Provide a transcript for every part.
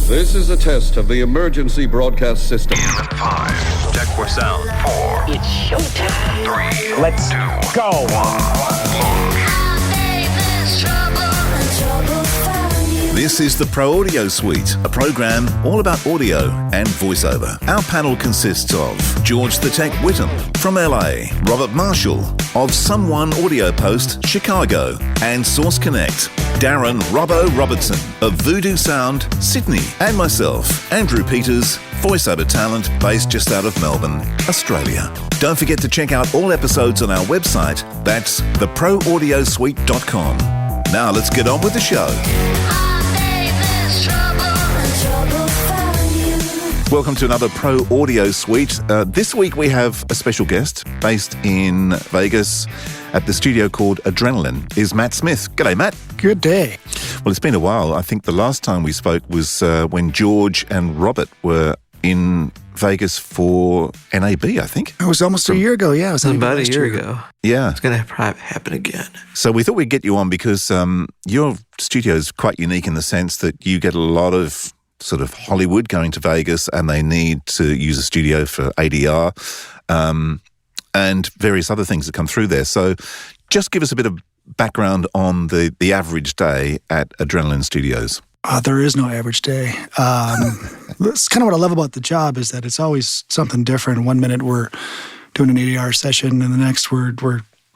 This is a test of the emergency broadcast system. In 5, check for sound. 4, It's showtime. 3, Let's 2, go. 1. This is the Pro Audio Suite, a program all about audio and voiceover. Our panel consists of George the Tech Whittam from LA, Robert Marshall of Someone Audio Post, Chicago, and Source Connect, Darren Robbo Robertson of Voodoo Sound, Sydney, and myself, Andrew Peters, voiceover talent based just out of Melbourne, Australia. Don't forget to check out all episodes on our website. That's theproaudiosuite.com. Now let's get on with the show. Welcome to another Pro Audio Suite. This week we have a special guest based in Vegas at the studio called Adrenaline, is Matt Smith. G'day, Matt. Good day. Well, it's been a while. I think the last time we spoke was when George and Robert were in Vegas for NAB, I think. It was almost a year ago, yeah. It was About a year ago. Yeah. It's going to happen again. So we thought we'd get you on because your studio is quite unique in the sense that you get a lot of sort of Hollywood going to Vegas and they need to use a studio for ADR and various other things that come through there. So just give us a bit of background on the average day at Adrenaline Studios. There is no average day. That's kind of what I love about the job is that it's always something different. One minute we're doing an ADR session and the next we're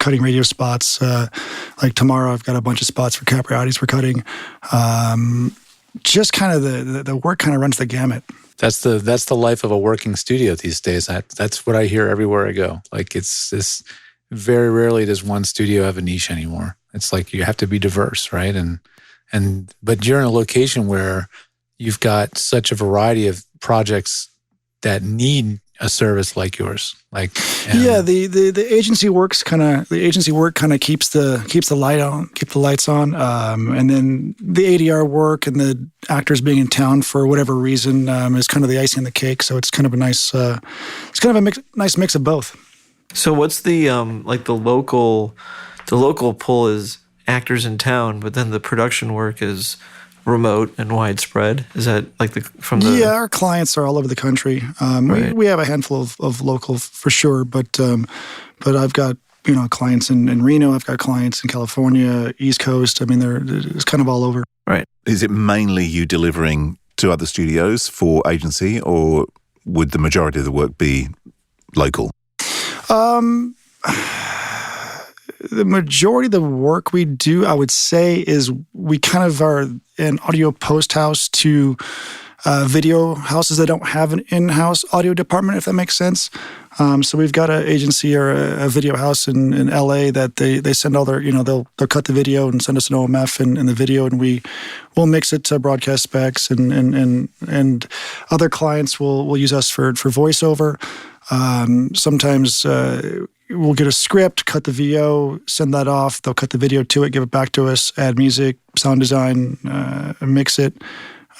cutting radio spots. Like tomorrow I've got a bunch of spots for Capriati's we're cutting. Just kind of the work kind of runs the gamut. That's the life of a working studio these days. That's what I hear everywhere I go. Like it's this, very rarely does one studio have a niche anymore. It's like you have to be diverse, right? But you're in a location where you've got such a variety of projects that need a service like yours. The agency work kind of keeps the lights on, and then the ADR work and the actors being in town for whatever reason is kind of the icing on the cake. So it's kind of a nice nice mix of both. So what's the local pull is actors in town, but then the production work is remote and widespread? Is that Yeah, our clients are all over the country. Right. We have a handful of local for sure, but I've got clients in Reno. I've got clients in California, East Coast. I mean, it's kind of all over. Right. Is it mainly you delivering to other studios for agency, or would the majority of the work be local? The majority of the work we do, I would say, is we kind of are an audio post house to video houses that don't have an in-house audio department, if that makes sense. So we've got an agency or a video house in LA that they send all their, they'll cut the video and send us an OMF in the video, and we'll mix it to broadcast specs, and other clients will use us for voiceover. Sometimes we'll get a script, cut the VO, send that off. They'll cut the video to it, give it back to us, add music, sound design, mix it.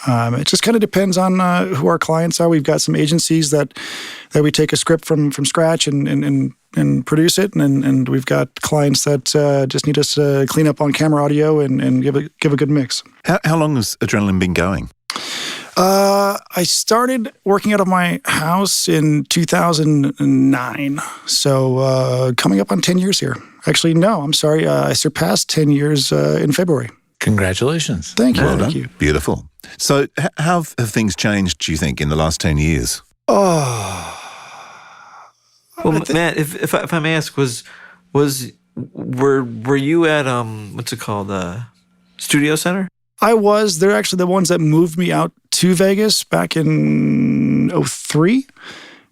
It just kind of depends on who our clients are. We've got some agencies that we take a script from scratch and produce it, and we've got clients that just need us to clean up on camera audio and give a good mix. How long has Adrenaline been going? I started working out of my house in 2009, so coming up on 10 years here. Actually, no, I'm sorry. I surpassed 10 years in February. Congratulations. Thank you. Well done. Thank you. Beautiful. So how have things changed, do you think, in the last 10 years? Oh. Well, Matt, if I may ask, were you at what's it called, Studio Center? I was. They're actually the ones that moved me out to Vegas back in 2003.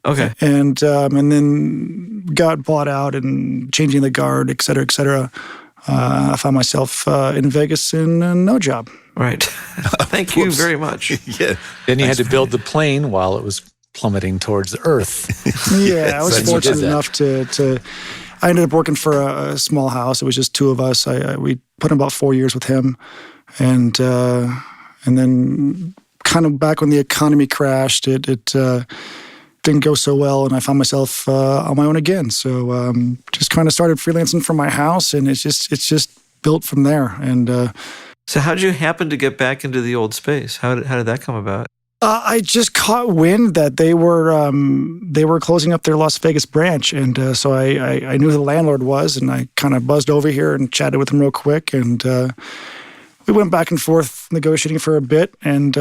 Okay. And then got bought out and changing the guard, et cetera, et cetera. I found myself in Vegas in no job. Right. Thank you very much. Yeah. Then you had to build the plane while it was plummeting towards the earth. Yeah, I was So you fortunate did that. enough to. I ended up working for a small house. It was just two of us. We put in about 4 years with him, and then kind of back when the economy crashed, it didn't go so well, and I found myself on my own again. So just kind of started freelancing from my house, and it's just built from there. And So how did you happen to get back into the old space? How did that come about? I just caught wind that they were closing up their Las Vegas branch, and so I knew who the landlord was, and I kind of buzzed over here and chatted with him real quick, and we went back and forth negotiating for a bit, and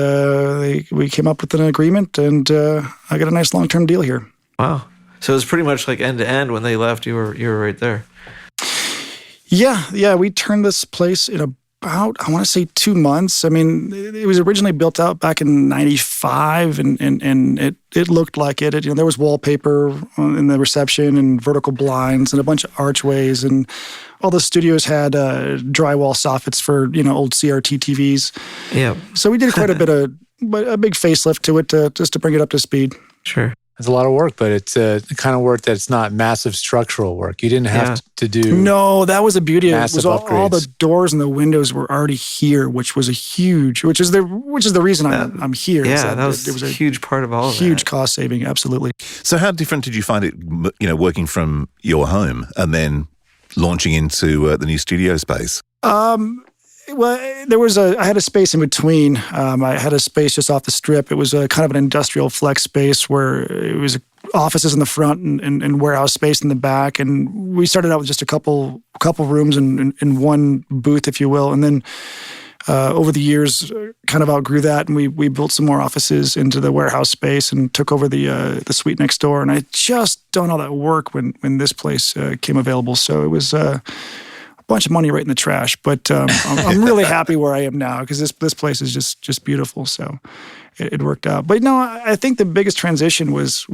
we came up with an agreement, and I got a nice long-term deal here. Wow! So it was pretty much like end to end. When they left, you were right there. Yeah. We turned this place in about, I want to say 2 months. I mean, it was originally built out back in '95, and it looked like it. There was wallpaper in the reception and vertical blinds and a bunch of archways, and all the studios had drywall soffits for old CRT TVs. Yeah. So we did quite a big facelift to it just to bring it up to speed. Sure. It's a lot of work, but it's the kind of work that's not massive structural work. You didn't have to do. No, that was the beauty of it. Was all the upgrades. doors and the windows were already here, which is the reason I'm here. Yeah, that was a huge part of all of that. Huge cost saving, absolutely. So how different did you find it, working from your home and then launching into the new studio space? Well, I had a space in between. I had a space just off the strip. It was a kind of an industrial flex space where it was offices in the front and warehouse space in the back. And we started out with just a couple rooms and one booth, if you will. And then over the years, kind of outgrew that, and we built some more offices into the warehouse space and took over the suite next door. And I just done all that work when this place came available. So it was bunch of money right in the trash, but I'm really happy where I am now because this place is just beautiful. So it worked out. But I think the biggest transition was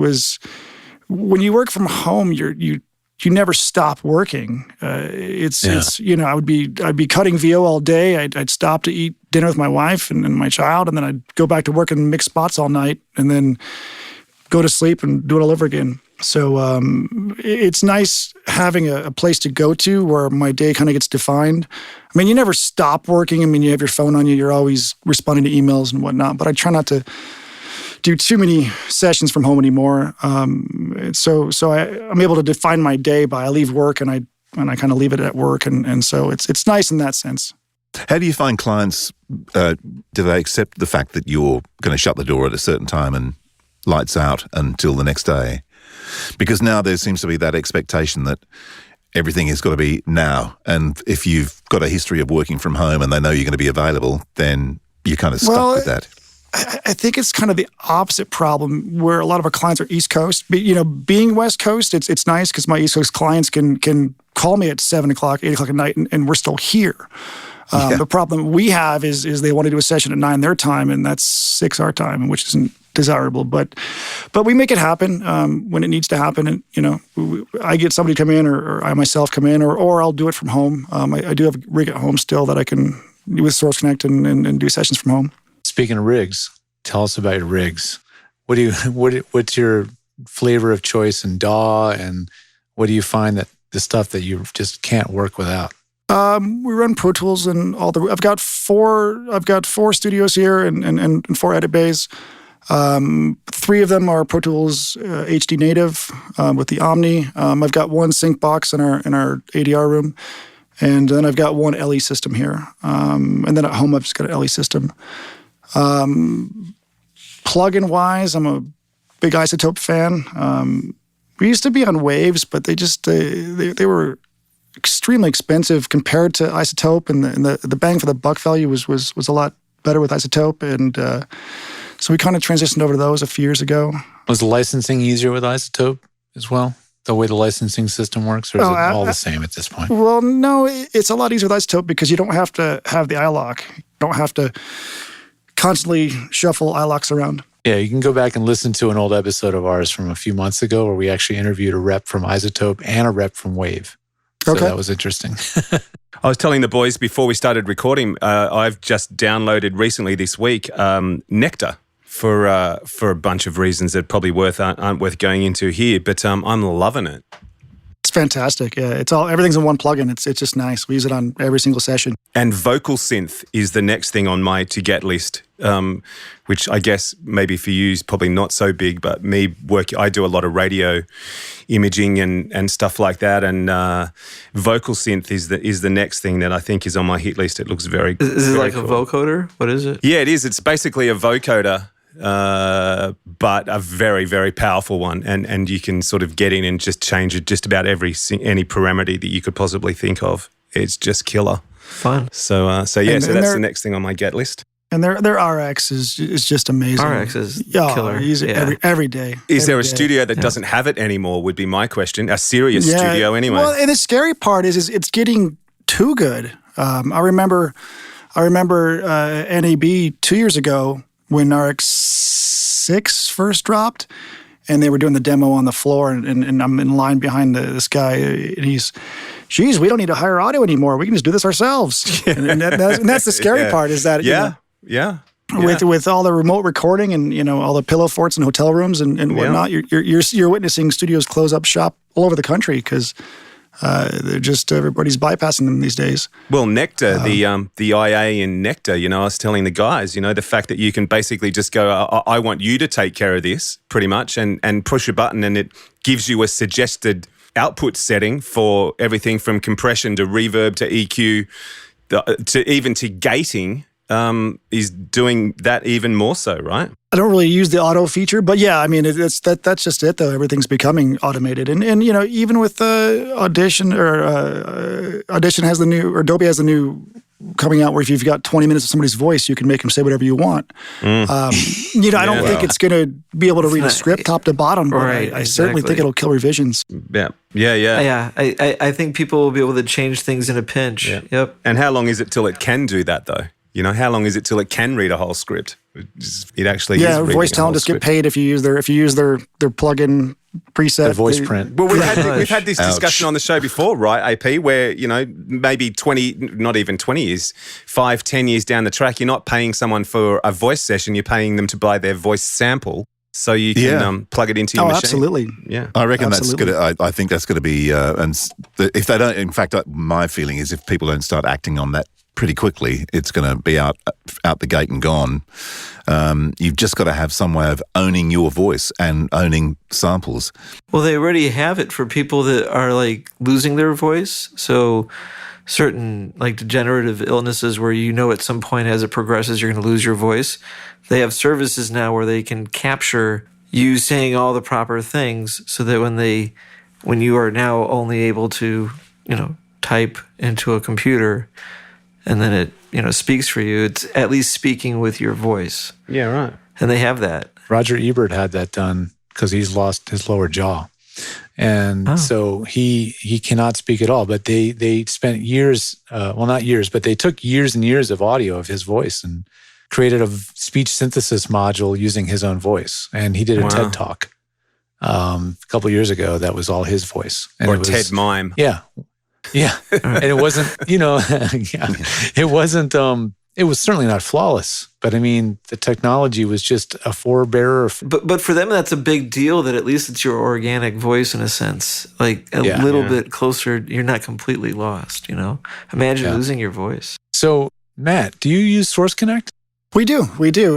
when you work from home, you never stop working. It's I'd be cutting VO all day. I'd stop to eat dinner with my wife and my child, and then I'd go back to work and mix spots all night, and then go to sleep and do it all over again. So it's nice having a place to go to where my day kind of gets defined. I mean, you never stop working. I mean, you have your phone on you. You're always responding to emails and whatnot. But I try not to do too many sessions from home anymore. So I'm able to define my day by I leave work and I kind of leave it at work. And so it's nice in that sense. How do you find clients, do they accept the fact that you're going to shut the door at a certain time and lights out until the next day? Because now there seems to be that expectation that everything has got to be now. And if you've got a history of working from home and they know you're going to be available, then you're kind of stuck with that. I think it's kind of the opposite problem where a lot of our clients are East Coast. Being West Coast, it's nice because my East Coast clients can call me at 7 o'clock, 8 o'clock at night, and we're still here. The problem we have is they want to do a session at 9 their time, and that's 6 our time, which isn't desirable. But we make it happen when it needs to happen. And I get somebody to come in, or I myself come in, or I'll do it from home. I do have a rig at home still that I can with Source Connect and do sessions from home. Speaking of rigs, tell us about your rigs. What's your flavor of choice in DAW, and what do you find that the stuff that you just can't work without? We run Pro Tools and all the. I've got four studios here and 4 edit bays. 3 of them are Pro Tools HD native with the Omni. I've got 1 sync box in our ADR room, and then I've got 1 LE system here. And then at home I've just got an LE system. Plug-in wise, I'm a big Isotope fan. We used to be on Waves, but they were extremely expensive compared to Isotope, and the bang for the buck value was a lot better with Isotope, and so we kind of transitioned over to those a few years ago. Was the licensing easier with Isotope as well? The way the licensing system works, or is it all the same at this point? Well, no, it's a lot easier with Isotope because you don't have to have the iLok. You don't have to constantly shuffle iLoks around. Yeah, you can go back and listen to an old episode of ours from a few months ago where we actually interviewed a rep from Isotope and a rep from Wave. So that was interesting. I was telling the boys before we started recording, I've just downloaded recently this week Nectar for a bunch of reasons that probably aren't worth going into here, but I'm loving it. It's fantastic. Yeah, everything's in one plugin. It's just nice. We use it on every single session. And Vocal Synth is the next thing on my to get list, which I guess maybe for you is probably not so big, but I do a lot of radio imaging and stuff like that. And Vocal Synth is the next thing that I think is on my hit list. It looks very Is it very like cool. a vocoder? What is it? Yeah, it is. It's basically a vocoder, but a very, very powerful one. And you can sort of get in and just change it just about any parameter that you could possibly think of. It's just killer. Fun. So that's the next thing on my get list. And their RX is just amazing. RX is Yeah, killer. I use it every day. Is there a every day. studio that doesn't have it anymore would be my question. A serious studio anyway. Well, and the scary part is it's getting too good. I remember NAB 2 years ago when RX-6 first dropped, and they were doing the demo on the floor, and I'm in line behind this guy, and he's, geez, we don't need to hire audio anymore. We can just do this ourselves. And that's the scary part is that, with all the remote recording and, all the pillow forts and hotel rooms and whatnot, you're witnessing studios close up shop all over the country because they're just everybody's bypassing them these days. Well, Nectar, the IA in Nectar, I was telling the guys, the fact that you can basically just go, I want you to take care of this pretty much and push a button and it gives you a suggested output setting for everything from compression to reverb to EQ to gating. Is doing that even more so, right? I don't really use the auto feature, but yeah, I mean, that's just it though. Everything's becoming automated, and even with Audition Audition has the new, or Adobe has the new coming out where if you've got 20 minutes of somebody's voice, you can make them say whatever you want. I don't think it's going to be able to read a script top to bottom, but Right, I certainly think it'll kill revisions. Yeah. I think people will be able to change things in a pinch. Yeah. Yep. And how long is it till it can do that though? How long is it till it can read a whole script? It actually is reading voice a talent whole just script. get paid if you use their plugin preset. The voice print. Well, we've had this discussion on the show before, right, AP, where, maybe 20, not even 20 years, 5, 10 years down the track, you're not paying someone for a voice session, you're paying them to buy their voice sample so you can plug it into your machine. Absolutely. Yeah. I reckon Absolutely. that's good. I think that's going to be, if they don't, in fact, my feeling is if people don't start acting on that pretty quickly, it's going to be out the gate and gone. You've just got to have some way of owning your voice and owning samples. Well, they already have it for people that are like losing their voice. So certain like degenerative illnesses where at some point as it progresses, you're going to lose your voice. They have services now where they can capture you saying all the proper things so that when you are now only able to, type into a computer and then it, speaks for you, it's at least speaking with your voice. Yeah, right. And they have that. Roger Ebert had that done because he's lost his lower jaw. And so he cannot speak at all. But they spent years, not years, but they took years and years of audio of his voice and created a speech synthesis module using his own voice. And he did a TED Talk a couple of years ago that was all his voice. And Or it was, TED Mime. Yeah. Yeah. And it wasn't, it wasn't, it was certainly not flawless, but I mean, the technology was just a forebearer. But for them, that's a big deal that at least it's your organic voice in a sense, like a little bit closer. You're not completely lost, Imagine losing your voice. So, Matt, do you use Source Connect? We do.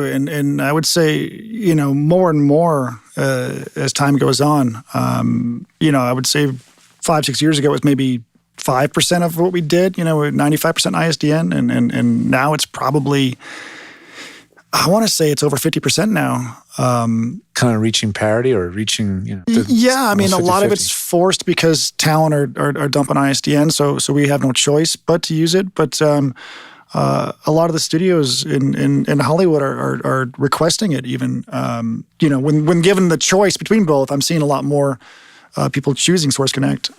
And I would say, more and more as time goes on, I would say 5-6 years ago it was maybe 5% of what we did, 95% ISDN, and now it's probably, I want to say it's over 50% now. Kind of reaching parity or reaching, I mean, a lot of 50-50. it's forced because talent are dumping ISDN, so we have no choice but to use it. But a lot of the studios in Hollywood are requesting it even. When given the choice between both, I'm seeing a lot more people choosing Source Connect.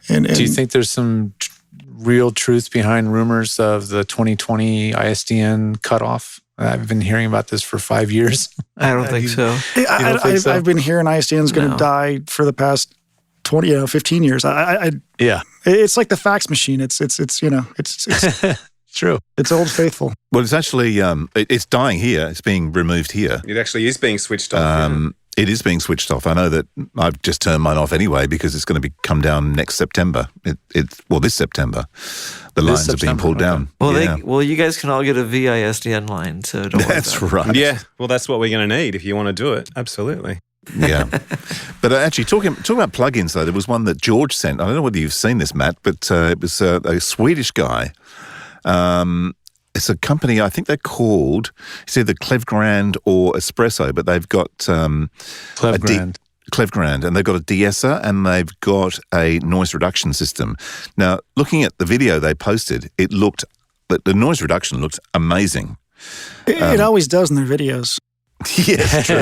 And do you think there's some real truth behind rumors of the 2020 ISDN cutoff? I've been hearing about this for 5 years. I don't think so. I've been hearing ISDN is going to die for the past 15 years. Yeah, it's like the fax machine. It's true. It's old faithful. Well, it's actually, it's dying here. It's being removed here. It actually is being switched off. It is being switched off. I know that I've just turned mine off anyway because it's going to come down next September. This September. The lines are being pulled down. Well, you guys can all get a VISDN line, so don't worry That's about right. Yeah, well, that's what we're going to need if you want to do it. Absolutely. Yeah. But actually, talking about plugins, though, there was one that George sent. I don't know whether you've seen this, Matt, but it was a Swedish guy. It's a company, I think they're called, it's either Klevgrand or Espresso, but they've got Klevgrand, and they've got a de-esser and they've got a noise reduction system. Now, looking at the video they posted, the noise reduction looked amazing. It always does in their videos. Yes, true.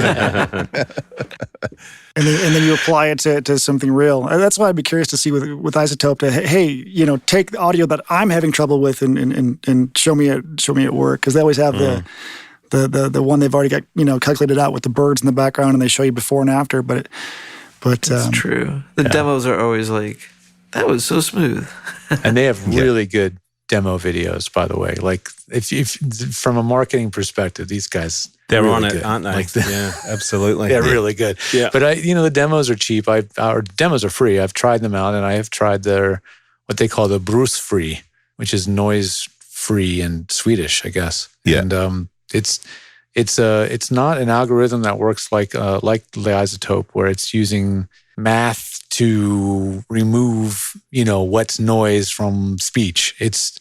And then you apply it to something real. And that's why I'd be curious to see with Isotope to, hey, take the audio that I'm having trouble with and show me at work, because they always have the one they've already got calculated out with the birds in the background, and they show you before and after. But it's true. The demos are always like, that was so smooth. And they have really good demo videos, by the way. Like if from a marketing perspective, these guys, they're really on it, good. aren't they? Like yeah, absolutely. They're really good. Yeah. But the demos are cheap. Our demos are free. I've tried them out, and I have tried what they call the brusfri, which is noise free in Swedish, I guess. Yeah. And it's not an algorithm that works like the Isotope, where it's using math to remove what's noise from speech. It's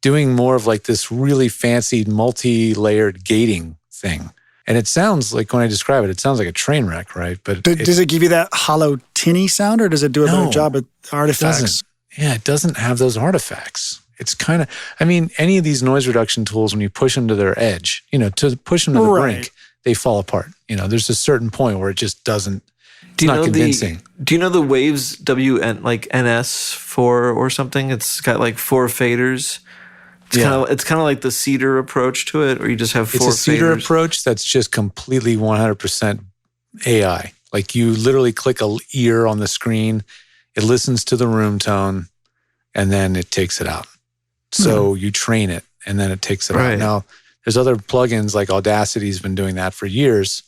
doing more of like this really fancy multi-layered gating thing. And it sounds like, when I describe it sounds like a train wreck, right? But does it give you that hollow, tinny sound, or does it do a better job at artifacts? It doesn't have those artifacts. It's kind of, any of these noise reduction tools, when you push them to their edge, to push them to the brink, they fall apart. There's a certain point where it just doesn't, it's not convincing. Do you know the Waves NS4 or something? It's got like 4 faders. It's kind of like the Cedar approach to it, or you just have 4 faders. It's a Cedar approach that's just completely 100% AI. Like you literally click a ear on the screen, it listens to the room tone, and then it takes it out. So you train it, and then it takes it out. Now, there's other plugins like Audacity's been doing that for years,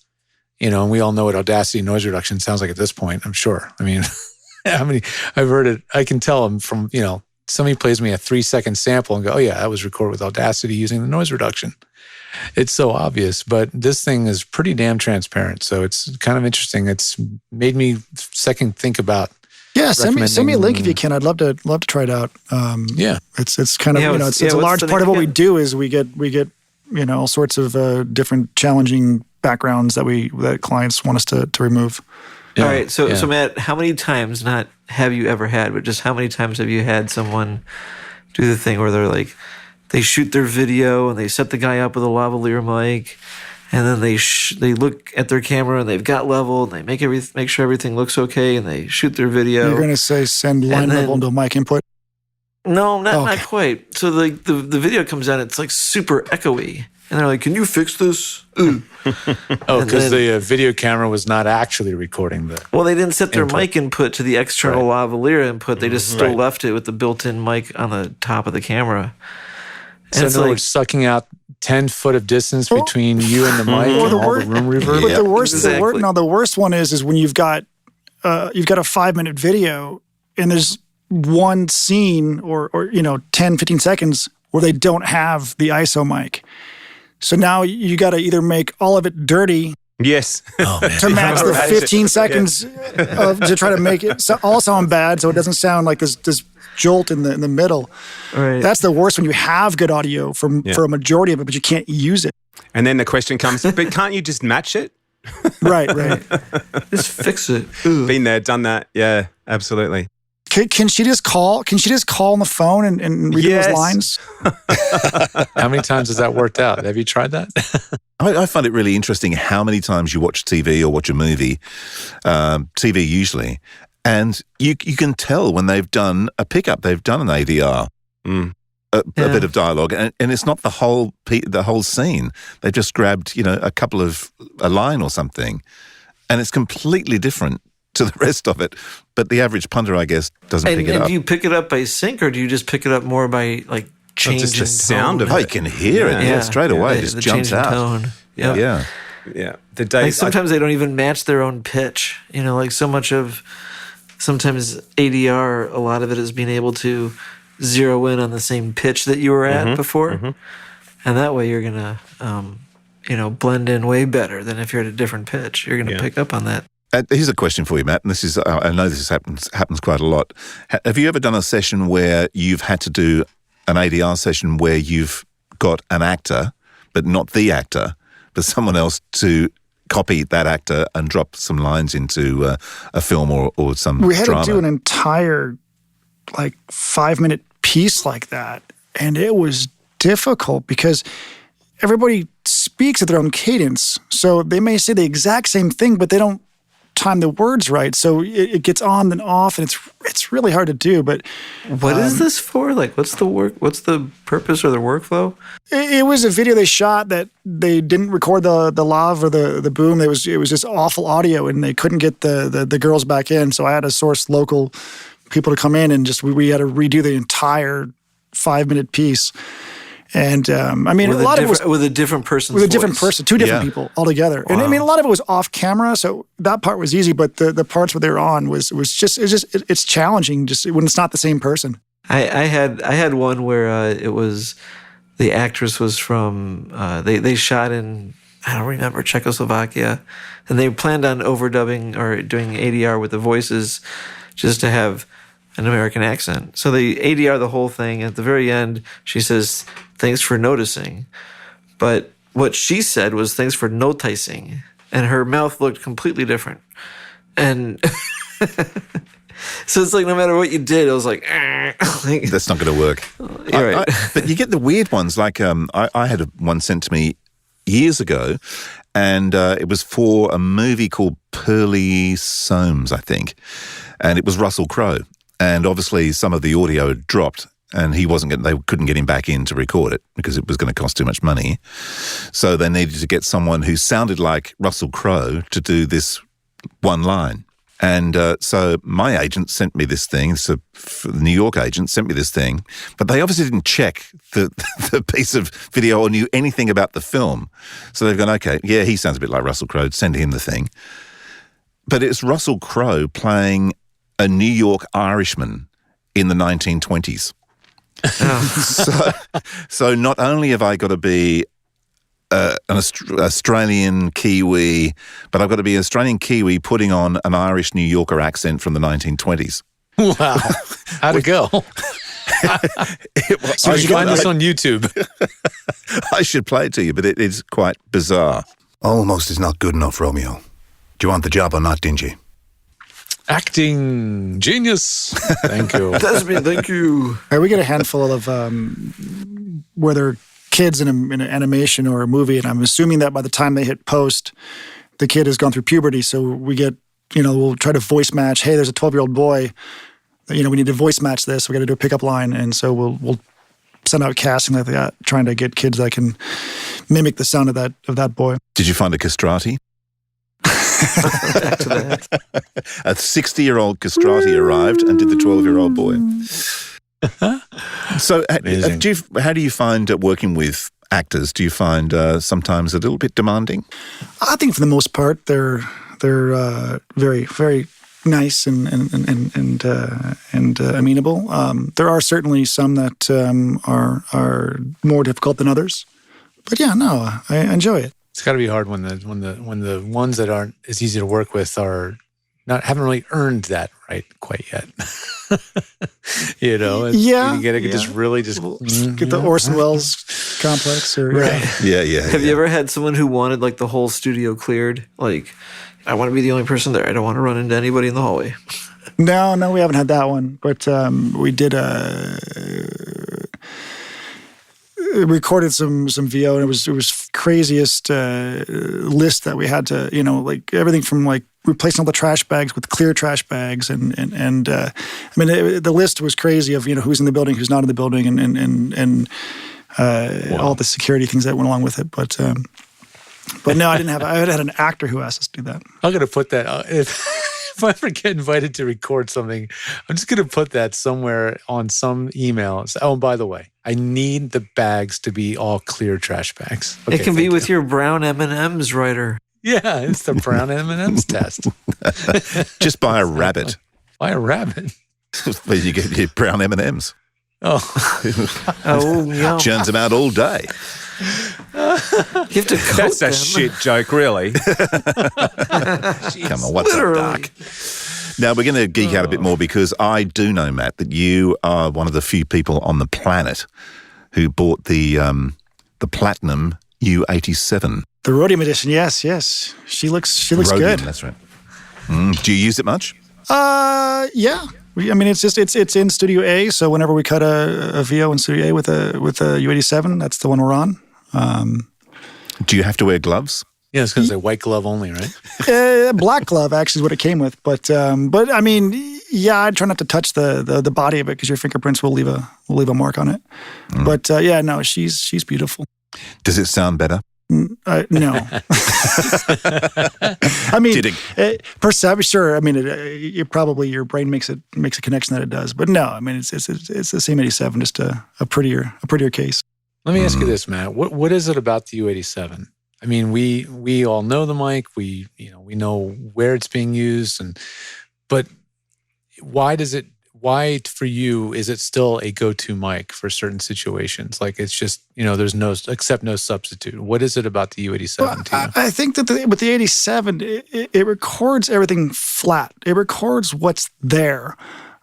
and we all know what Audacity noise reduction sounds like at this point, I'm sure. I've heard it, I can tell them from, somebody plays me a 3-second sample and go, oh yeah, that was recorded with Audacity using the noise reduction. It's so obvious, but this thing is pretty damn transparent. So it's kind of interesting. It's made me second think about. Yeah, send me a link if you can. I'd love to try it out. It's kind of it's a large part of what we do is we get all sorts of different challenging backgrounds that clients want us to remove. Yeah. All right, so Matt, how many times, not have you ever had, but just how many times have you had someone do the thing where they're like, they shoot their video and they set the guy up with a lavalier mic, and then they look at their camera and they've got level and they make sure everything looks okay, and they shoot their video. You're going to say send line level into mic input? No, not quite. So the video comes out, it's like super echoey. And they're like, can you fix this? Because the video camera was not actually recording the Well, they didn't set their mic input to the external lavalier input. They just still left it with the built-in mic on the top of the camera. And so we're sucking out 10 foot of distance between you and the mic and all the room reverb. But the worst one is when you've got a 5-minute video and there's one scene or 10, 15 seconds where they don't have the ISO mic. So now you got to either make all of it dirty, yes, to match the 15 seconds to try to make it all sound bad, so it doesn't sound like this jolt in the middle. Right. That's the worst when you have good audio for a majority of it, but you can't use it. And then the question comes, but can't you just match it? Right. Just fix it. Been there, done that. Yeah, absolutely. Can she just call? Can she just call on the phone and read those lines? How many times has that worked out? Have you tried that? I find it really interesting how many times you watch TV or watch a movie, TV usually, and you can tell when they've done a pickup, they've done an ADR, a bit of dialogue, and it's not the whole scene. They've just grabbed a line or something, and it's completely different to the rest of it, but the average punter, I guess, doesn't pick it up. And do you pick it up by sync, or do you just pick it up more by changing just the sound tone? of it? You can hear it straight away. It just jumps out. Tone. Yeah. Yeah, the Like days. sometimes they don't even match their own pitch. You know, like so much of sometimes ADR, a lot of it is being able to zero in on the same pitch that you were at before, and that way you're gonna, blend in way better than if you're at a different pitch. You're gonna pick up on that. Here's a question for you, Matt, and this is, I know this happens quite a lot. Have you ever done a session where you've had to do an ADR session where you've got an actor, but not the actor, but someone else to copy that actor and drop some lines into a film or some drama? We had to do an entire 5-minute piece like that, and it was difficult because everybody speaks at their own cadence. So they may say the exact same thing, but they don't time the words right, so it gets on and off, and it's really hard to do. But what is this for? Like, what's the purpose or the workflow? It was a video they shot that they didn't record the lav or the boom. It was just awful audio, and they couldn't get the girls back in. So I had to source local people to come in, and we had to redo the entire 5-minute piece. And a lot of it was with a different person, two different people altogether. Wow. And a lot of it was off camera, so that part was easy. But the parts where they were on it's challenging just when it's not the same person. I had one where it was the actress was from they shot in, I don't remember, Czechoslovakia, and they planned on overdubbing or doing ADR with the voices just to have an American accent. So they ADR the whole thing. At the very end, she says, "Thanks for noticing." But what she said was, "Thanks for noticing." And her mouth looked completely different. And so it's like no matter what you did, it was like that's not going to work. You're right. But you get the weird ones. Like I had one sent to me years ago, and it was for a movie called Pearly Soames, I think. And it was Russell Crowe. And obviously some of the audio had dropped, and they couldn't get him back in to record it because it was going to cost too much money. So they needed to get someone who sounded like Russell Crowe to do this one line. And so my agent sent me this thing. So the New York agent sent me this thing, but they obviously didn't check the piece of video or knew anything about the film. So they've gone, okay, yeah, he sounds a bit like Russell Crowe. Send him the thing. But it's Russell Crowe playing a New York Irishman in the 1920s. So not only have I got to be an Australian Kiwi, but I've got to be an Australian Kiwi putting on an Irish New Yorker accent from the 1920s. Wow. How'd it go? So you find this on YouTube. I should play it to you, but it is quite bizarre. Almost is not good enough, Romeo. Do you want the job or not, Dingy? Acting genius. Thank you. Desmond, thank you. We get a handful of where they're kids in an animation or a movie, and I'm assuming that by the time they hit post, the kid has gone through puberty. So we get, we'll try to voice match. Hey, there's a 12-year-old boy. We need to voice match this. We got to do a pickup line, and so we'll send out casting like that, trying to get kids that can mimic the sound of that boy. Did you find a castrati? Back to that. A 60-year-old castrati arrived and did the 12-year-old boy. So how do you find working with actors? Do you find sometimes a little bit demanding? I think for the most part they're very, very nice and amenable. There are certainly some that are more difficult than others. But yeah, no, I enjoy it. It's got to be hard when the ones that aren't as easy to work with haven't really earned that right quite yet. You get the Orson Welles complex, or right. Yeah. Have you ever had someone who wanted like the whole studio cleared? Like, I want to be the only person there. I don't want to run into anybody in the hallway. No, we haven't had that one. But we did recorded some VO, and it was craziest list that we had to, like everything from like replacing all the trash bags with clear trash bags, and the list was crazy of who's in the building, who's not in the building, and all the security things that went along with it. But no, I didn't have. I had an actor who asked us to do that. I'm going to put that if I ever get invited to record something, I'm just going to put that somewhere on some email. Oh, and by the way, I need the bags to be all clear trash bags. Okay, it can be thank with you. your brown M&Ms writer. Yeah, it's the brown M&M's test. Just buy a rabbit. Buy a rabbit. Where you get your brown M&Ms. Oh, Oh, yeah. Churns them out all day. You have to coat That's them. a shit joke, really. Come on, what's Literally. up, Doc? Now, we're going to geek out a bit more because I do know, Matt, that you are one of the few people on the planet who bought the Platinum U87. The Rhodium edition, yes. She looks Rhodium, good. that's right. Do you use it much? Yeah. It's in Studio A, so whenever we cut a VO in Studio A with a U87, that's the one we're on. Do you have to wear gloves? yeah, it's going to say white glove only, right? Black glove actually is what it came with, but I mean, yeah, I try not to touch the body of it because your fingerprints will leave a mark on it. But yeah, no, she's beautiful. Does it sound better? No. I mean, Kidding. perception. Sure. I mean, you probably your brain makes a connection that it does, but no. I mean, it's the same 87, just a prettier case. Let me ask you this, Matt. What is it about the U87? I mean, we all know the mic. We know where it's being used, but why for you is it still a go-to mic for certain situations? Like it's just, there's no substitute. What is it about the U87 to you? I think that with the 87, it records everything flat. It records what's there.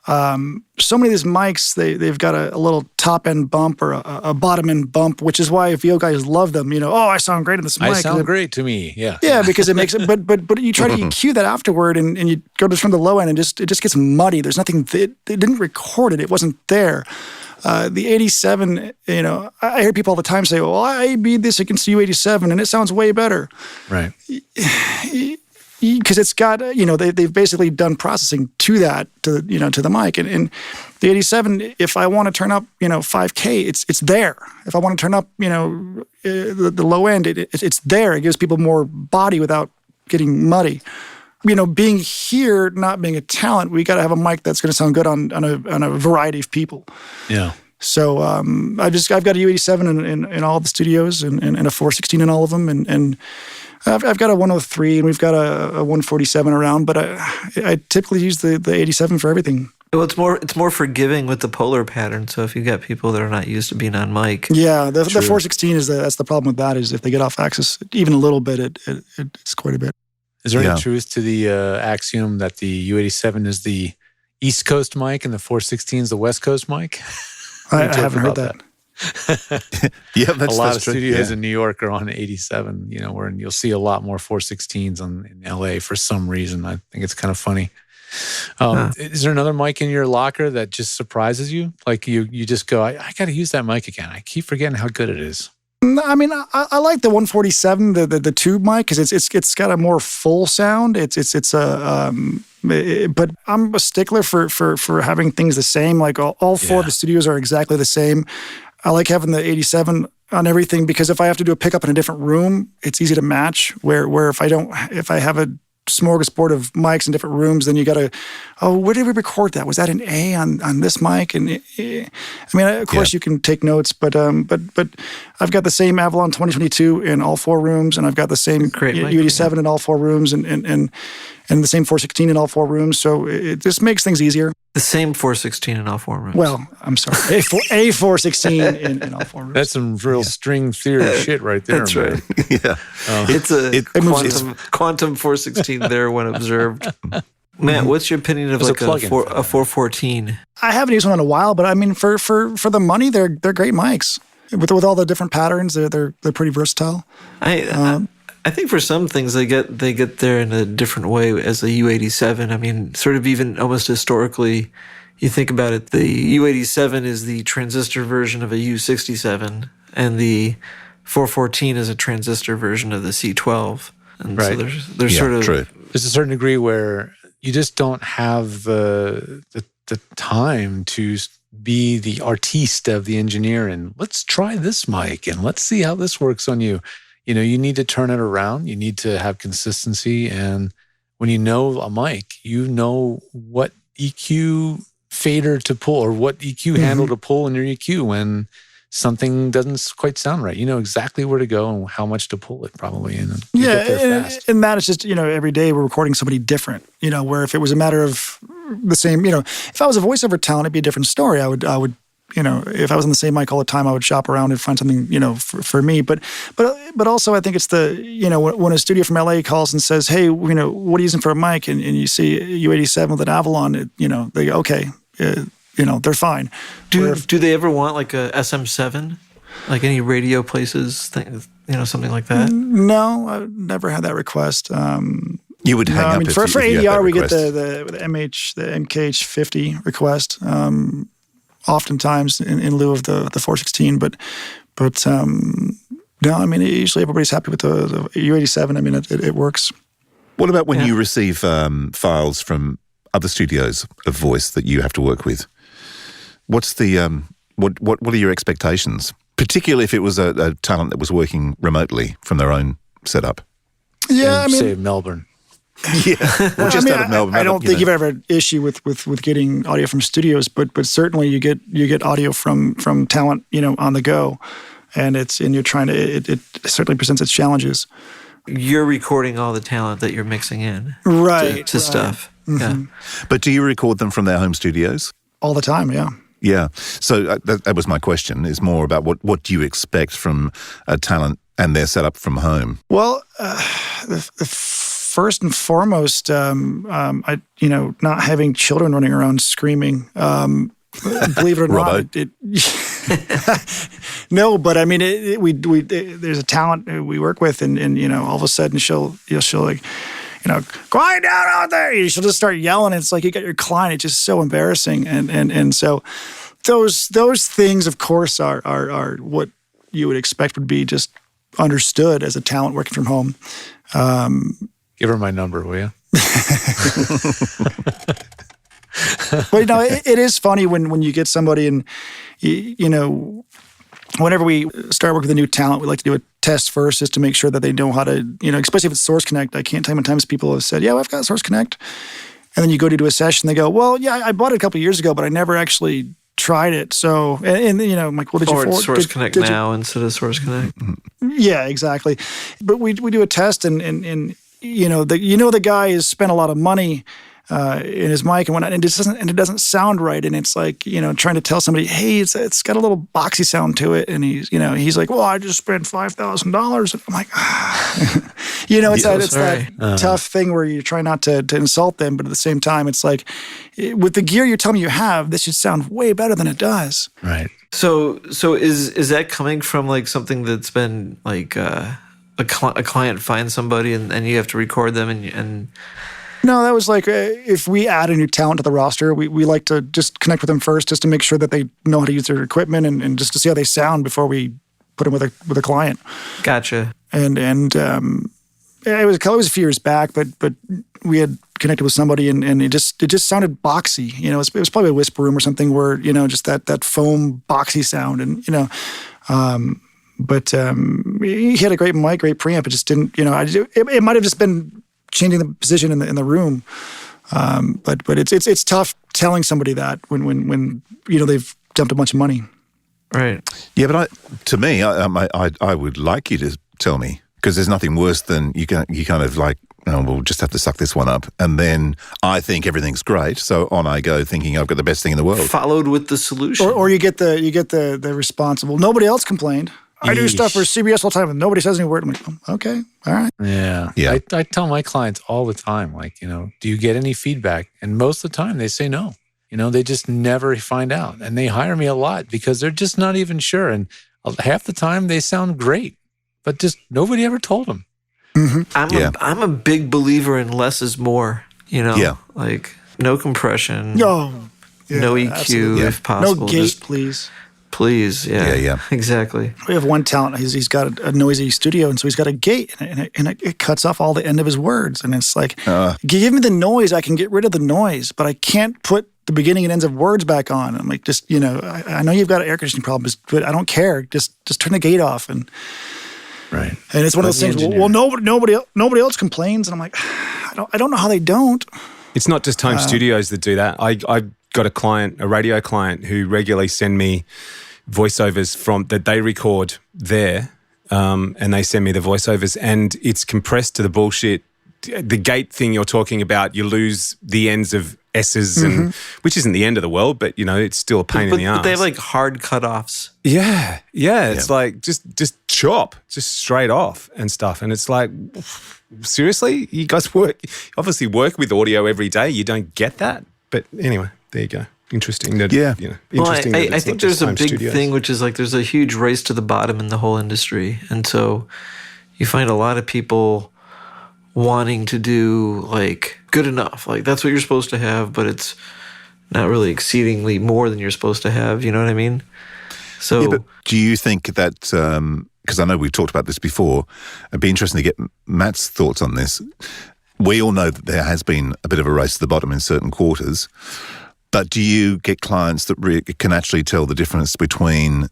So many of these mics, they've got a little top end bump or a bottom end bump, which is why VO guys love them. I sound great in this mic. I sound great to me. Yeah. Yeah, because it makes it. But you try to EQ that afterward, and you go to from the low end, and it just gets muddy. There's nothing. It didn't record it. It wasn't there. The 87, I hear people all the time say, "Well, I beat this against the U87, and it sounds way better." Right. Because it's got, they've basically done processing to that, to the mic. And the 87, if I want to turn up, 5K, it's there. If I want to turn up, the low end, it's there. It gives people more body without getting muddy. Being here, not being a talent, we got to have a mic that's going to sound good on a variety of people. Yeah. So I've got a U87 in all the studios and a 416 in all of them, and I've got a 103 and we've got a 147 around, but I typically use the 87 for everything. Well, it's more forgiving with the polar pattern. So if you've got people that are not used to being on mic, Yeah, the 416 that's the problem with that is if they get off axis even a little bit, it's quite a bit. Is there any truth to the axiom that the U87 is the East Coast mic and the 416 is the West Coast mic? I haven't heard that. Yeah, A lot of true. studios Yeah. in New York are on 87, where you'll see a lot more 416s in LA for some reason. I think it's kind of funny. Is there another mic in your locker that just surprises you? Like you just go, I got to use that mic again. I keep forgetting how good it is. No, I mean, I like the 147, the tube mic, because it's got a more full sound. But I'm a stickler for having things the same. Like all four of the studios are exactly the same. I like having the 87 on everything because if I have to do a pickup in a different room, it's easy to match. Where if I have a smorgasbord of mics in different rooms, then you got to, where did we record that? Was that an A on this mic? And of course you can take notes, but I've got the same Avalon 2022 in all four rooms, and I've got the same U87 in all four rooms, and the same 416 in all four rooms. So it just makes things easier. the same 416 in all four rooms. Well, I'm sorry, a 416 in all four rooms. That's some real string theory shit right there. That's man. right. Yeah. It's a quantum 416 there when observed. Matt, what's your opinion of There's like a plugin for a 414? I haven't used one in a while, but I mean, for the money, they're great mics. With all the different patterns, they're pretty versatile. I think for some things they get there in a different way as a U87. I mean, sort of even almost historically, you think about it, the U87 is the transistor version of a U67, and the 414 is a transistor version of the C12. And Right. so there's sort of true. There's a certain degree where you just don't have the time to be the artiste of the engineer and let's try this mic and let's see how this works on you. You know, you need to turn it around. You need to have consistency. And when you know a mic, you know what EQ fader to pull or what EQ handle to pull in your EQ when something doesn't quite sound right. You know exactly where to go and how much to pull it probably. And you get there fast. And that is just, every day we're recording somebody different, where if it was a matter of the same, if I was a voiceover talent, it'd be a different story. I would, if I was on the same mic all the time, I would shop around and find something, for me. But also I think it's when a studio from LA calls and says, hey, what are you using for a mic? And you see U87 with an Avalon, they go, okay, they're fine. Do they ever want like a SM7? Like any radio places, something like that? No, I've never had that request. You would hang up for if you had ADR, that we get request. the MKH50 request, oftentimes in lieu of the 416. But no, usually everybody's happy with the U87. It works. What about when you receive files from other studios of voice that you have to work with? What's the what are your expectations? Particularly if it was a talent that was working remotely from their own setup. Yeah, say Melbourne. Yeah, well, just out of Melbourne. I don't think you've ever had an issue with getting audio from studios, but certainly you get audio from talent, on the go, and you're trying to. It certainly presents its challenges. You're recording all the talent that you're mixing in, right? To stuff. Mm-hmm. Yeah. But do you record them from their home studios? All the time, yeah. Yeah. So that was my question, is more about what do you expect from a talent and their setup from home? Well, the first and foremost, not having children running around screaming. Believe it or not, no, but there's a talent we work with, and all of a sudden she'll like, quiet down out there. She'll just start yelling. It's like you got your client. It's just so embarrassing. And so those things, of course, are what you would expect would be just understood as a talent working from home. Give her my number, will you? But it is funny when you get somebody and whenever we start working with a new talent, we like to do a test first just to make sure that they know how to, especially if it's Source Connect. I can't tell you how many times people have said, yeah, I've got Source Connect. And then you go to do a session, they go, well, yeah, I bought it a couple of years ago, but I never actually tried it. So, and I'm like, well, did or you it's Source Connect now instead of Source Connect? Yeah, exactly. But we do a test and the guy has spent a lot of money in his mic and whatnot, and it doesn't sound right. And it's like, trying to tell somebody, hey, it's got a little boxy sound to it. And he's like, well, I just spent $5,000. And I'm like, it's that tough thing where you try not to insult them, but at the same time, it's like, with the gear you're telling me you have, this should sound way better than it does. Right. So is that coming from like something that's been like a client finds somebody and you have to record them and No, that was like if we add a new talent to the roster, we like to just connect with them first just to make sure that they know how to use their equipment and just to see how they sound before we put them with a client. Gotcha. And it was a few years back, but we had connected with somebody and it just sounded boxy. It was probably a whisper room or something where just that foam boxy sound and But he had a great mic, great preamp. It just didn't, it might have just been changing the position in the room. But it's tough telling somebody that when they've dumped a bunch of money. Right. Yeah, but to me, I would like you to tell me, because there's nothing worse than you kind of like, we'll just have to suck this one up. And then I think everything's great. So on I go thinking I've got the best thing in the world. Followed with the solution. Or you get the response, well, nobody else complained. I do stuff for CBS all the time and nobody says any word. I'm like, okay, all right. Yeah. I tell my clients all the time, like, do you get any feedback? And most of the time they say no. They just never find out. And they hire me a lot because they're just not even sure. And half the time they sound great, but just nobody ever told them. Mm-hmm. I'm a big believer in less is more, Yeah. like no compression, no EQ absolutely. if possible. No gate, please. Please, yeah, exactly. We have one talent. He's got a noisy studio, and so he's got a gate, and it cuts off all the end of his words. And it's like, give me the noise, I can get rid of the noise, but I can't put the beginning and ends of words back on. I'm like, just I know you've got air conditioning problems, but I don't care. Just turn the gate off, and right. And it's one of those things. Well, nobody else complains, and I'm like, I I don't know how they don't. It's not just home studios that do that. I've got a radio client who regularly send me voiceovers that they record there, and they send me the voiceovers, and it's compressed to the bullshit. The gate thing you're talking about, you lose the ends of S's, and which isn't the end of the world, but it's still a pain in the ass. But they have like hard cutoffs. Yeah. It's like just chop, just straight off and stuff. And it's like, seriously, you guys obviously work with audio every day. You don't get that, but anyway, there you go. Interesting. That, interesting. Well, I think there's a big thing, which is like there's a huge race to the bottom in the whole industry, and so you find a lot of people wanting to do like good enough, like that's what you're supposed to have, but it's not really exceedingly more than you're supposed to have. You know what I mean? So, but do you think that? Because I know we've talked about this before, it'd be interesting to get Matt's thoughts on this. We all know that there has been a bit of a race to the bottom in certain quarters, but do you get clients that can actually tell the difference between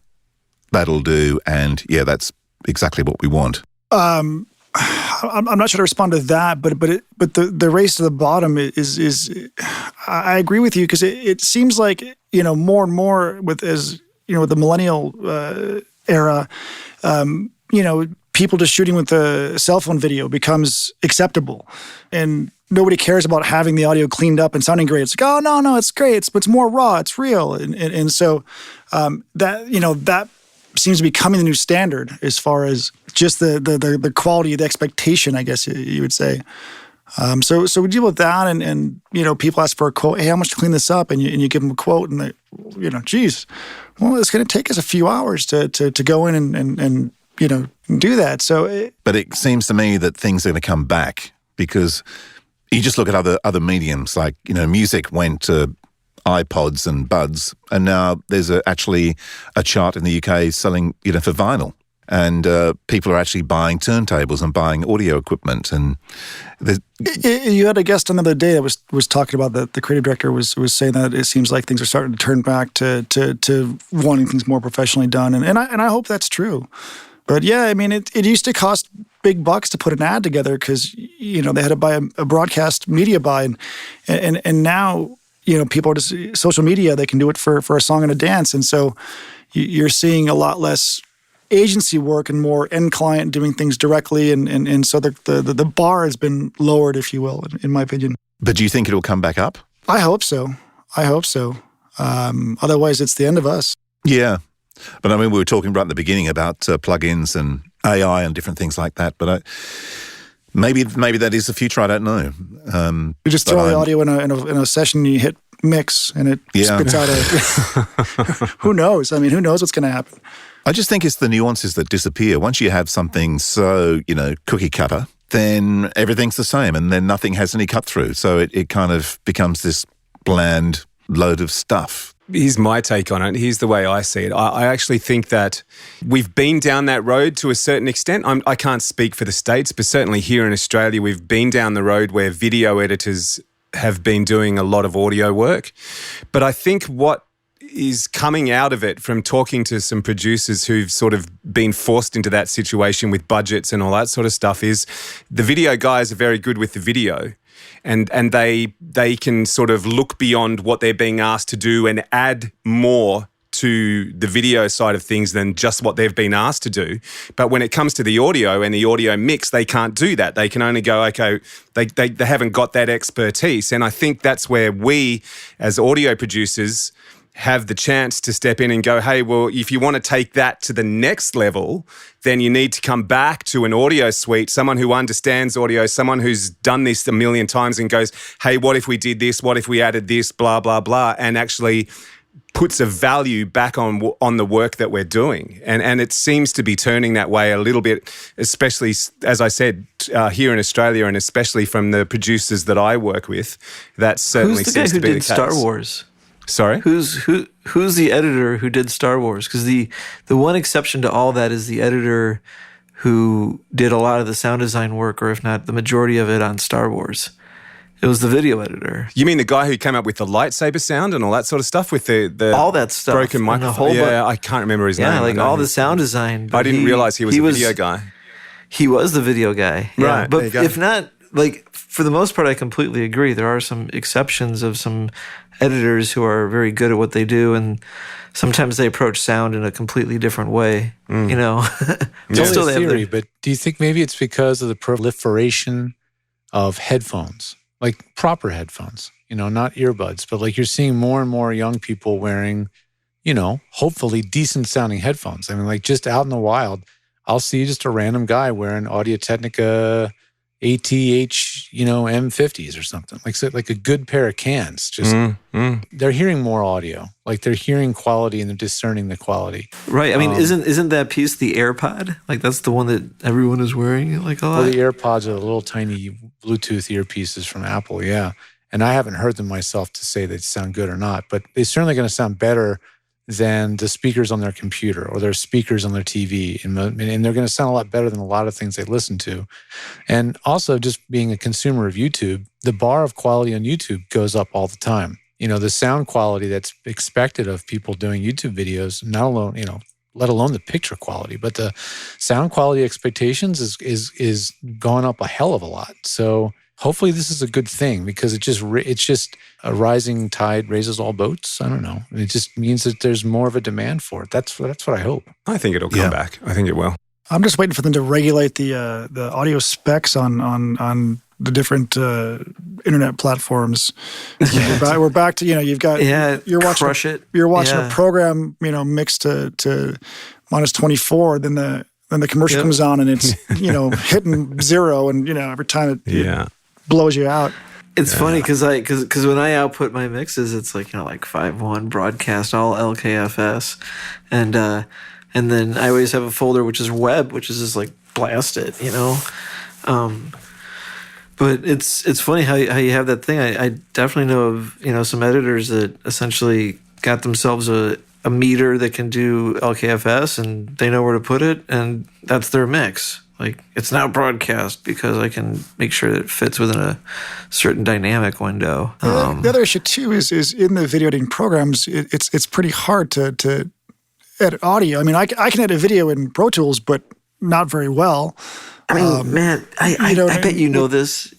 that'll do and that's exactly what we want? I'm not sure to respond to that, but the race to the bottom is I agree with you, because it seems like more and more with the millennial era, people just shooting with the cell phone video becomes acceptable, and nobody cares about having the audio cleaned up and sounding great. It's like, oh no, it's great, it's more raw, it's real, and so that seems to be becoming the new standard as far as just the quality, the expectation, I guess you would say. So we deal with that, and people ask for a quote. Hey, how much to clean this up? And you give them a quote, and they, geez, well, it's going to take us a few hours to go in and do that. So, but it seems to me that things are going to come back, because you just look at other mediums, like music went to iPods and Buds, and now there's actually a chart in the UK selling for vinyl, and people are actually buying turntables and buying audio equipment. And you had a guest another day that was talking about that. The creative director was saying that it seems like things are starting to turn back to wanting things more professionally done, and I hope that's true. But yeah, I mean, it used to cost big bucks to put an ad together, because they had to buy a broadcast media buy, and now people are just social media. They can do it for a song and a dance, and so you're seeing a lot less agency work and more end client doing things directly, and so the bar has been lowered, if you will, in my opinion. But do you think it'll come back up? I hope so. Otherwise, it's the end of us. Yeah. But I mean, we were talking right at the beginning about plugins and AI and different things like that. But maybe that is the future. I don't know. You just throw the audio in a session, you hit mix, and it spits out who knows? I mean, who knows what's going to happen? I just think it's the nuances that disappear. Once you have something so, cookie cutter, then everything's the same, and then nothing has any cut through. So it kind of becomes this bland load of stuff. Here's my take on it. Here's the way I see it. I actually think that we've been down that road to a certain extent. I can't speak for the States, but certainly here in Australia, we've been down the road where video editors have been doing a lot of audio work. But I think what is coming out of it from talking to some producers who've sort of been forced into that situation with budgets and all that sort of stuff is the video guys are very good with the video. And they can sort of look beyond what they're being asked to do and add more to the video side of things than just what they've been asked to do. But when it comes to the audio and the audio mix, they can't do that. They can only go, okay, they haven't got that expertise. And I think that's where we, as audio producers, have the chance to step in and go, hey, well, if you want to take that to the next level, then you need to come back to an audio suite, someone who understands audio, someone who's done this a million times and goes, hey, what if we did this? What if we added this? Blah, blah, blah, and actually puts a value back on the work that we're doing. And it seems to be turning that way a little bit, especially, as I said, here in Australia, and especially from the producers that I work with. That certainly seems to be the case. Who's the guy who did Star Wars? Sorry? Who's the editor who did Star Wars? Because the one exception to all that is the editor who did a lot of the sound design work, or if not the majority of it, on Star Wars. It was the video editor. You mean the guy who came up with the lightsaber sound and all that sort of stuff with the all that stuff, broken microphone? Yeah, I can't remember his name. Yeah, like all the sound design. I didn't realize he was a video guy. He was the video guy. Yeah. Right, but if not, like for the most part, I completely agree. There are some exceptions of some editors who are very good at what they do, and sometimes they approach sound in a completely different way. You know, It's Still only they a have theory, their- but do you think maybe it's because of the proliferation of headphones, like proper headphones, you know, not earbuds, but like you're seeing more and more young people wearing, you know, hopefully decent sounding headphones. I mean, like just out in the wild, I'll see just a random guy wearing Audio-Technica ATH, you know, M50s or something, like a good pair of cans. Just they're hearing more audio, like they're hearing quality and they're discerning the quality. Right. I mean, isn't that piece the AirPod? Like that's the one that everyone is wearing like a lot. Well, the AirPods are the little tiny Bluetooth earpieces from Apple, yeah. And I haven't heard them myself to say they sound good or not, but they're certainly going to sound better than the speakers on their computer or their speakers on their TV. And they're going to sound a lot better than a lot of things they listen to. And also, just being a consumer of YouTube, the bar of quality on YouTube goes up all the time. You know, the sound quality that's expected of people doing YouTube videos, not alone, you know, let alone the picture quality, but the sound quality expectations is gone up a hell of a lot. So hopefully this is a good thing because it's just a rising tide raises all boats. I don't know. It just means that there's more of a demand for it. That's what I hope. I think it'll come back. I think it will. I'm just waiting for them to regulate the audio specs on the different internet platforms. We're back to, you know, you've got you're watching crush it. You're watching a program, you know, mixed to minus 24, then the commercial comes on and it's, you know, hitting 0, and you know every time it blows you out. It's funny because when I output my mixes, it's like, you know, like 5.1 broadcast, all LKFS, and then I always have a folder which is web, which is just like blast it, you know. But it's funny how you have that thing. I definitely know of, you know, some editors that essentially got themselves a meter that can do LKFS, and they know where to put it, and that's their mix. Like, it's now broadcast because I can make sure that it fits within a certain dynamic window. The other issue too is in the video editing programs, it's pretty hard to edit audio. I mean, I can edit video in Pro Tools, but not very well. I mean, man, I bet you know this.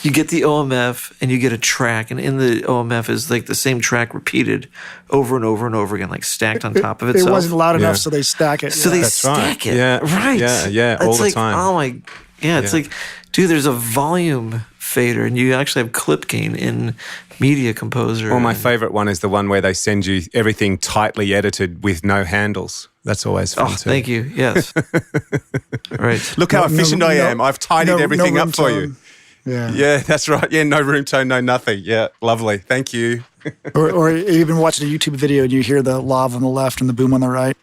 You get the OMF and you get a track, and in the OMF is like the same track repeated over and over and over again, like stacked on top of itself. It wasn't loud enough, so they stack it. So they stack it. Yeah. Right. Yeah, all it's the like, time. Oh my, it's like, dude, there's a volume fader, and you actually have clip gain in Media Composer. Well, my favorite one is the one where they send you everything tightly edited with no handles. That's always fun too. Thank you. Yes. Right. Look how efficient I am. I've tidied everything up for you. Yeah, that's right. Yeah, no room tone, no nothing. Yeah, lovely. Thank you. or even watching a YouTube video and you hear the lav on the left and the boom on the right.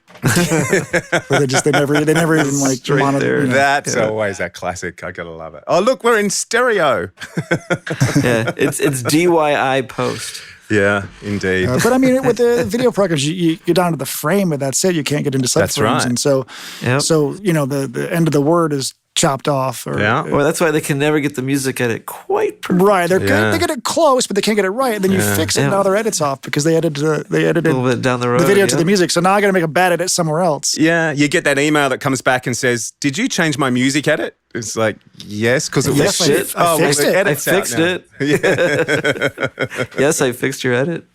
Where they never even like monitor. That's always a classic. I gotta love it. Oh, look, we're in stereo. It's DIY post. Yeah, indeed. But I mean, with the video programs, you get down to the frame, and that's it. You can't get into subframes, That's right. and so you know the end of the word is chopped off. Well, that's why they can never get the music edit quite perfect. Right, they get it close, but they can't get it right. And then you fix it, and now their edit's off because they edited a little bit down the road the video to the music. So now I got to make a bad edit somewhere else. Yeah, you get that email that comes back and says, "Did you change my music edit?" It's like, yes, because it was shit. I fixed it. I fixed it. Yes, I fixed your edit.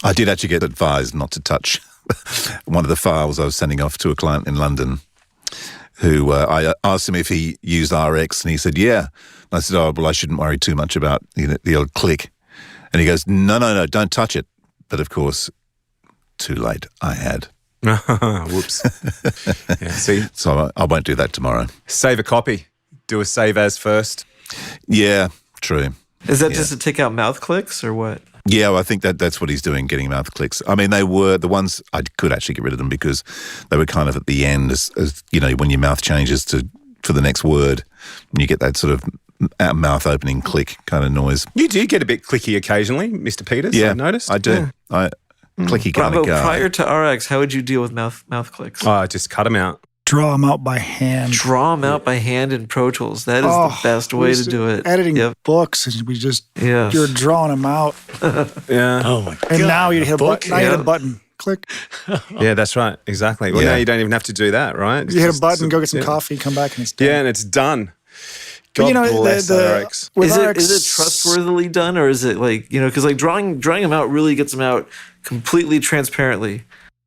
I did actually get advised not to touch one of the files I was sending off to a client in London, who I asked him if he used RX, and he said, yeah. And I said, oh, well, I shouldn't worry too much about the old click. And he goes, no, don't touch it. But of course, too late. I had. Whoops. Yeah, see? So I won't do that tomorrow. Save a copy. Do a save as first. Yeah, true. Is that just to take out mouth clicks or what? Yeah, well, I think that's what he's doing, getting mouth clicks. I mean, they were the ones I could actually get rid of them because they were kind of at the end, as you know, when your mouth changes for the next word, and you get that sort of mouth opening click kind of noise. You do get a bit clicky occasionally, Mr. Peters. Yeah, I noticed. I do. Yeah. Clicky kind of guy. Prior to RX, how would you deal with mouth clicks? Oh, just cut them out. Draw them out by hand. Draw them out by hand in Pro Tools. That is the best way to do it. Editing books, and we just you're drawing them out. Yeah. Oh my god! And now you hit a button. Now you hit a button. Click. Yeah, that's right. Exactly. Well, now you don't even have to do that, right? You hit a button, go get some coffee, come back, and it's done. Yeah, and it's done. God But, bless RX. with Is RX, it trustworthily done, or is it like, because like drawing them out really gets them out completely transparently?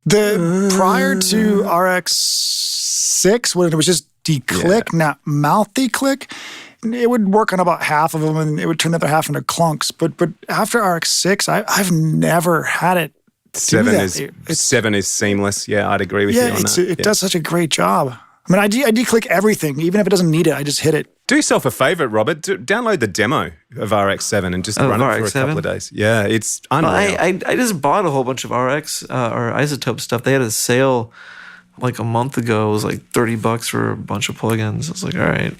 Prior to RX6, when it was just declick, not mouth declick, it would work on about half of them, and it would turn the other half into clunks. But after RX6, I've never had it. do that. 7 is seamless. Yeah, I'd agree with you on that. It does such a great job. I mean, I declick everything, even if it doesn't need it. I just hit it. Do yourself a favor, Robert. Download the demo of RX7 and just run it for a couple of days. Yeah, it's unreal. I just bought a whole bunch of RX or Isotope stuff. They had a sale like a month ago. It was like $30 for a bunch of plugins. I was like, all right.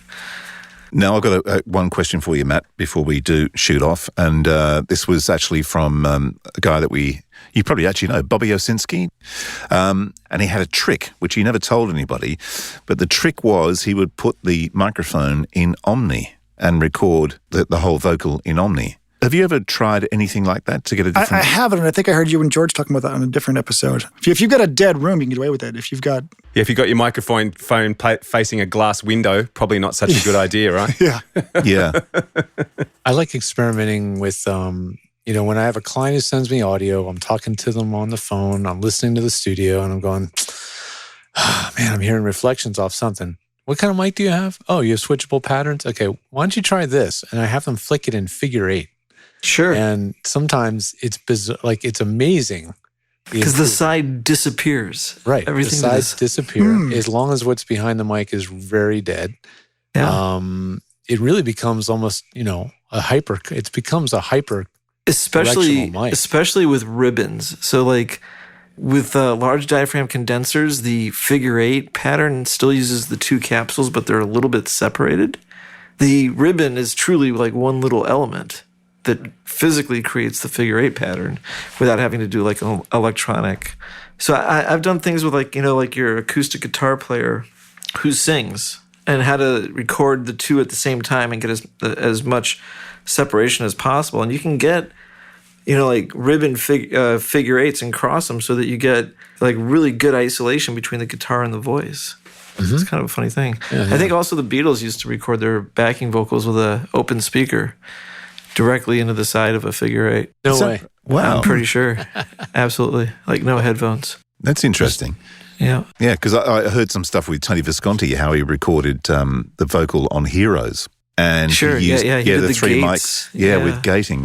Now, I've got one question for you, Matt, before we do shoot off. And this was actually from a guy that you probably actually know, Bobby Osinski. And he had a trick, which he never told anybody. But the trick was he would put the microphone in Omni and record the whole vocal in Omni. Have you ever tried anything like that to get a different... I haven't, and I think I heard you and George talking about that on a different episode. If you've got a dead room, you can get away with it. If you've got... Yeah, if you've got your microphone facing a glass window, probably not such a good idea, right? Yeah. Yeah. I like experimenting with, when I have a client who sends me audio, I'm talking to them on the phone, I'm listening to the studio, and I'm going, man, I'm hearing reflections off something. What kind of mic do you have? Oh, you have switchable patterns? Okay, why don't you try this? And I have them flick it in figure 8. Sure. And sometimes it's bizarre, like it's amazing. Because the side disappears. Right. Everything the sides disappear as long as what's behind the mic is very dead. Yeah. It really becomes almost, it becomes a hyper especially mic. Especially with ribbons. So like with large diaphragm condensers, the figure 8 pattern still uses the 2 capsules, but they're a little bit separated. The ribbon is truly like one little element that physically creates the figure 8 pattern without having to do like an electronic. So I've done things with like your acoustic guitar player who sings and how to record the 2 at the same time and get as much separation as possible. And you can get, like ribbon figure 8s and cross them so that you get like really good isolation between the guitar and the voice. Mm-hmm. It's kind of a funny thing. Yeah. I think also the Beatles used to record their backing vocals with an open speaker directly into the side of a figure 8. No way. Wow. I'm pretty sure. Absolutely. Like no headphones. That's interesting. Yeah. Yeah, because I heard some stuff with Tony Visconti, how he recorded the vocal on Heroes. And sure, he used, he did the 3 gates. mics. With gating,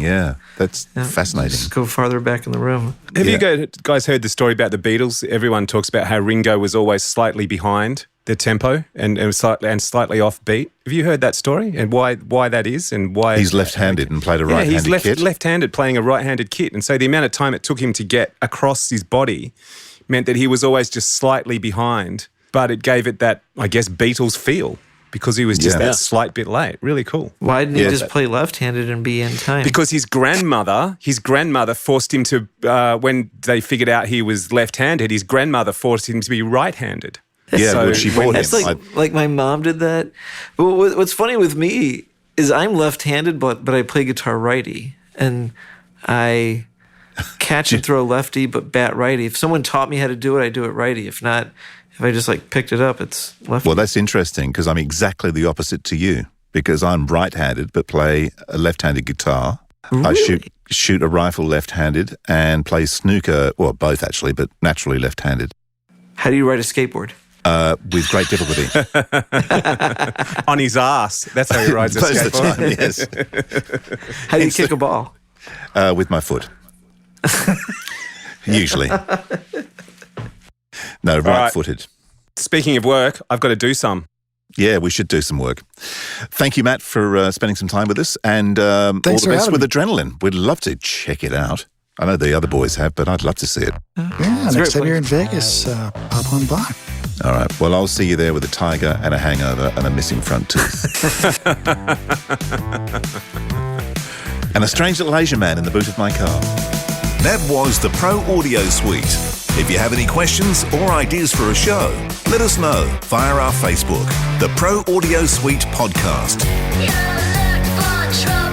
That's fascinating. Just go farther back in the room. Have you guys heard the story about the Beatles? Everyone talks about how Ringo was always slightly behind the tempo and slightly off beat. Have you heard that story and why that is and why he's left-handed and played a right-handed kit? Yeah, he's left-handed playing a right-handed kit, and so the amount of time it took him to get across his body meant that he was always just slightly behind, but it gave it that, I guess, Beatles feel because he was just that slight bit late. Really cool. Why didn't he just play left-handed and be in time? Because his grandmother forced him to, when they figured out he was left-handed, his grandmother forced him to be right-handed. Yeah, so she bought him. It's like my mom did that. But what's funny with me is I'm left-handed, but I play guitar righty, and I catch and throw lefty, but bat righty. If someone taught me how to do it, I do it righty. If not, if I just like picked it up, it's lefty. Well, that's interesting because I'm exactly the opposite to you because I'm right-handed but play a left-handed guitar. Really? I shoot a rifle left-handed and play snooker, well, both actually, but naturally left-handed. How do you ride a skateboard? With great difficulty. On his ass. That's how he rides a Most of the skateboard. time, yes. How do you kick a ball? With my foot. Usually. No, right-footed. Speaking of work, I've got to do some. Yeah, we should do some work. Thank you, Matt, for spending some time with us. And all the best with Adrenaline. We'd love to check it out. I know the other boys have, but I'd love to see it. Yeah, next time you're in Vegas, pop on by. All right. Well, I'll see you there with a tiger and a hangover and a missing front tooth. And a strange little Asian man in the boot of my car. That was the Pro Audio Suite. If you have any questions or ideas for a show, let us know via our Facebook, the Pro Audio Suite Podcast. You look for trouble.